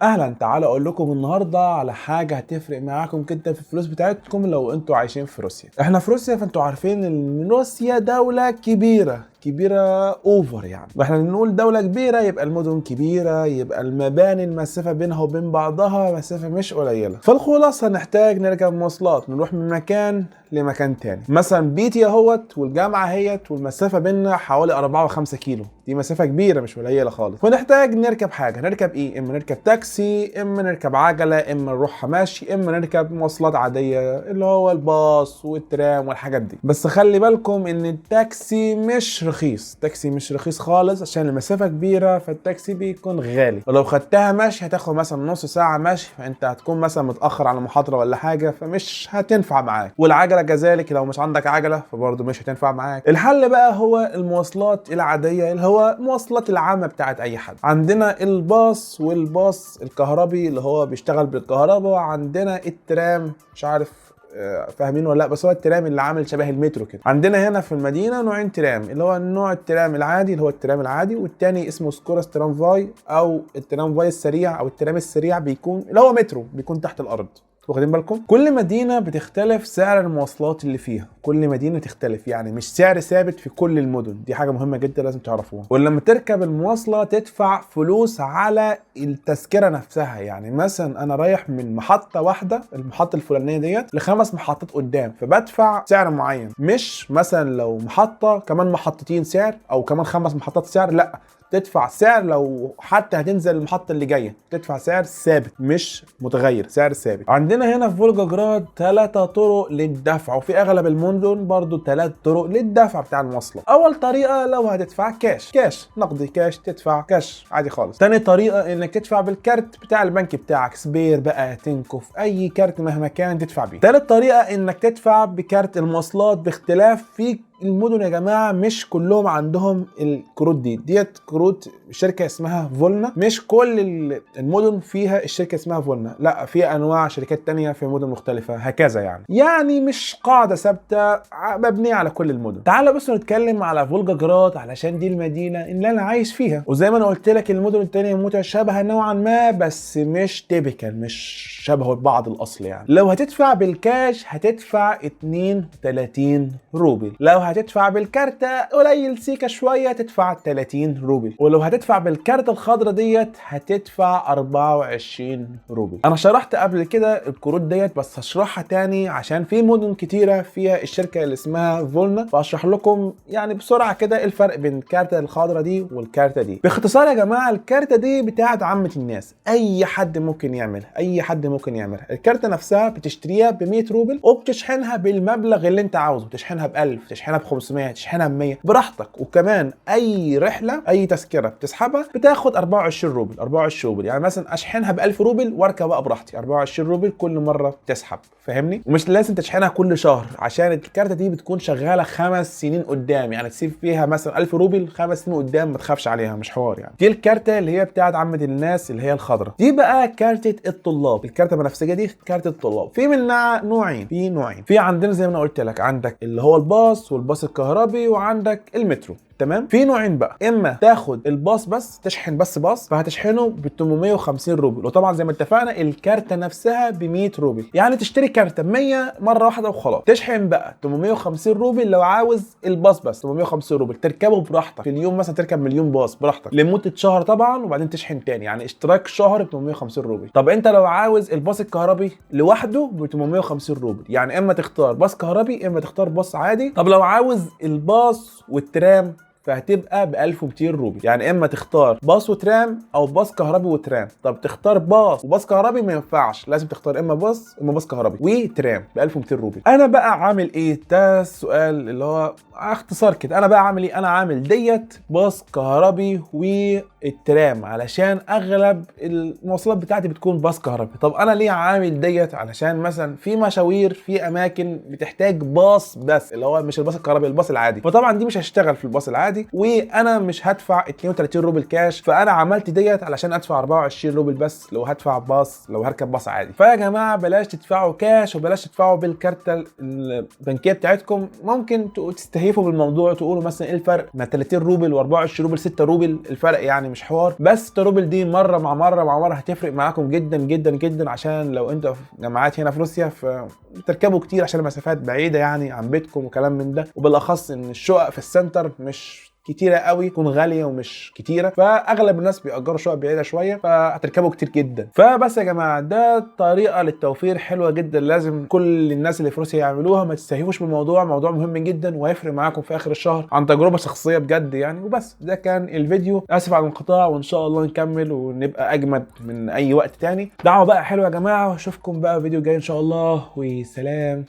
اهلا، تعالوا اقول لكم النهارده على حاجه هتفرق معاكم جدا في الفلوس بتاعتكم لو انتوا عايشين في روسيا. احنا في روسيا، فانتوا عارفين ان روسيا دوله كبيره اوفر يعني. واحنا نقول دوله كبيره يبقى المدن كبيره، يبقى المباني المسافه بينها وبين بعضها مسافه مش قليله. فالخلاصه هنحتاج نركب مواصلات نروح من مكان لمكان تاني. مثلا بيتي اهوت والجامعه هيت والمسافه بيننا حوالي 4 و5 كيلو، دي مسافه كبيره مش قليله خالص. ونحتاج نركب حاجه، نركب ايه؟ اما نركب تاكسي، اما نركب عجله، اما نروحها ماشي، اما نركب مواصلات عاديه اللي هو الباص والترام والحاجات دي. بس خلي بالكم ان التاكسي مش رخيص، التاكسي مش رخيص خالص عشان المسافه كبيره، فالتاكسي بيكون غالي. ولو خدتها ماشي هتاخد مثلا نص ساعه ماشي، فانت هتكون مثلا متاخر على محاضره ولا حاجه، فمش هتنفع معاك. والعجله كذلك، لو مش عندك عجله فبرضه مش هتنفع معاك. الحل بقى هو المواصلات العاديه اللي هو مواصلات العامه بتاعت اي حد. عندنا الباص والباص الكهربي اللي هو بيشتغل بالكهرباء، وعندنا الترام، مش عارف فاهمين ولا لا، بس هو الترام اللي عامل شبه المترو كده. عندنا هنا في المدينه نوعين ترام، اللي هو النوع الترام العادي اللي هو الترام العادي، والتاني اسمه سكوراس ترامفاي او الترامفاي السريع او الترام السريع، بيكون اللي هو مترو بيكون تحت الارض. واخدين بالكم؟ كل مدينه بتختلف سعر المواصلات اللي فيها، كل مدينه تختلف، يعني مش سعر ثابت في كل المدن. دي حاجه مهمه جدا لازم تعرفوها. ولما تركب المواصله تدفع فلوس على التذكره نفسها. يعني مثلا انا رايح من محطه واحده، المحطه الفلانيه ديت، ل5 محطات قدام، فبدفع سعر معين. مش مثلا لو محطه كمان محطتين سعر او كمان 5 محطات سعر، لا، تدفع سعر لو حتى هتنزل المحطة اللي جاية تدفع سعر ثابت مش متغير، سعر ثابت. عندنا هنا في فولجوجراد 3 طرق للدفع، وفي اغلب المدن برضو 3 طرق للدفع بتاع المواصلة. اول طريقة لو هتدفع كاش نقدي، كاش تدفع كاش عادي خالص. تاني طريقة انك تدفع بالكارت بتاع البنك بتاعك، سبير بقى، تنكف، اي كارت مهما كان تدفع بيه. تالت طريقة انك تدفع بكارت المواصلات، باختلاف في المدن يا جماعه مش كلهم عندهم الكروت ديت كروت شركه اسمها فولنا. مش كل المدن فيها الشركه اسمها فولنا، لا، في انواع شركات تانية في مدن مختلفه هكذا. يعني مش قاعده ثابته مبنيه على كل المدن. تعال بس نتكلم على فولجوجراد علشان دي المدينه اللي انا عايش فيها، وزي ما انا قلت لك المدن التانية متشابهه نوعا ما، بس مش تيبيكال، مش شبه بعض الاصل. يعني لو هتدفع بالكاش هتدفع 32 روبل، لو هتدفع بالكارتة قليل سيكا شوية تدفع 30 روبل، ولو هتدفع بالكارتة الخضرا ديت هتدفع 24 روبل. انا شرحت قبل كده الكروت ديت، بس هشرحها تاني عشان في مدن كتيرة فيها الشركة اللي اسمها فولنا، فاشرح لكم يعني بسرعة كده الفرق بين الكارتة الخضرا دي والكارتة دي. باختصار يا جماعة، الكارتة دي بتاعت عامة الناس، اي حد ممكن يعملها، اي حد ممكن يعملها. الكارتة نفسها بتشتريها ب 100 روبل وبتشحنها بالمبلغ اللي انت عاوزه، تشحنها ب 1000، تشحنها ب 500، تشحنها ب 100 براحتك. وكمان اي رحله، اي تذكره بتسحبها بتاخد 24 روبل. 24 روبل يعني مثلا اشحنها ب 1000 روبل واركب بقى براحتي، 24 روبل كل مره تسحب، فاهمني؟ ومش لازم تشحنها كل شهر عشان الكارته دي بتكون شغاله 5 سنين قدام، يعني تسيب فيها مثلا 1000 روبل 5 سنين قدام ما تخافش عليها، مش حوار يعني. دي الكارته اللي هي بتاعت عامه الناس اللي هي الخضراء. دي بقى كارته الطلاب، الكارته البنفسجيه دي كارته الطلاب. في منها نوعين، في عندنا زي ما انا قلت لك، عندك اللي هو الباص والباص الكهربي، وعندك المترو. تمام. في نوعين بقى، اما تاخد الباص بس، تشحن بس باص، فهتشحنه ب 850 روبل، وطبعا زي ما اتفقنا الكارته نفسها ب 100 روبل، يعني تشتري كارته 100 مره واحده وخلاص. تشحن بقى 850 روبل لو عاوز الباص بس، 850 روبل تركبه براحتك في اليوم، مثلا تركب مليون باص براحتك لمده شهر طبعا، وبعدين تشحن تاني، يعني اشتراك شهر ب 850 روبل. طب انت لو عاوز الباص الكهربي لوحده ب 850 روبل، يعني اما تختار باص كهربي اما تختار باص عادي. طب لو عاوز الباص والترام فهتبقى ب 1200 روبل، يعني اما تختار باص وترام او باص كهربي وترام. طب تختار باص وباص كهربي ما ينفعش، لازم تختار اما باص اما باص كهربي وترام ب 1200 روبل. انا بقى عامل ايه؟ ده السؤال اللي هو اختصار كده. انا بقى عامل ايه؟ انا عامل ديت باص كهربي والترام علشان اغلب المواصلات بتاعتي بتكون باص كهربي. طب انا ليه عامل ديت؟ علشان مثلا في مشاوير، في اماكن بتحتاج باص بس اللي هو مش الباص الكهربي، الباص العادي، فطبعا دي مش هشتغل في الباص العادي، عادي، وانا مش هدفع 32 روبل كاش، فانا عملت ديت علشان ادفع 24 روبل بس لو هدفع باص، لو هركب باص عادي. فيا جماعه بلاش تدفعوا كاش وبلاش تدفعوا بالكارته البنكيه بتاعتكم. ممكن تستهيفوا بالموضوع، تقولوا مثلا ايه الفرق ما 30 روبل و24 روبل 6 روبل، الفرق يعني مش حوار، بس 6 روبل دي مره مع مره مع مره هتفرق معاكم جدا جدا جدا، عشان لو انتوا في جامعات هنا في روسيا فتركبوا كتير عشان المسافات بعيده يعني عن بيتكم وكلام من ده، وبالاخص ان الشقق في السنتر مش كتيره قوي، تكون غاليه ومش كتيره، فاغلب الناس بيأجروا شقق بعيده شويه، فهتركبوا كتير جدا. فبس يا جماعه ده طريقه للتوفير حلوه جدا، لازم كل الناس اللي في روسيا يعملوها، ما تستهيفوش بالموضوع، موضوع مهم جدا وهيفرق معاكم في اخر الشهر عن تجربه شخصيه بجد يعني. وبس ده كان الفيديو، اسف على الانقطاع، وان شاء الله نكمل ونبقى اجمد من اي وقت تاني. دعوه بقى حلوه يا جماعه، واشوفكم بقى فيديو جاي ان شاء الله، وسلام.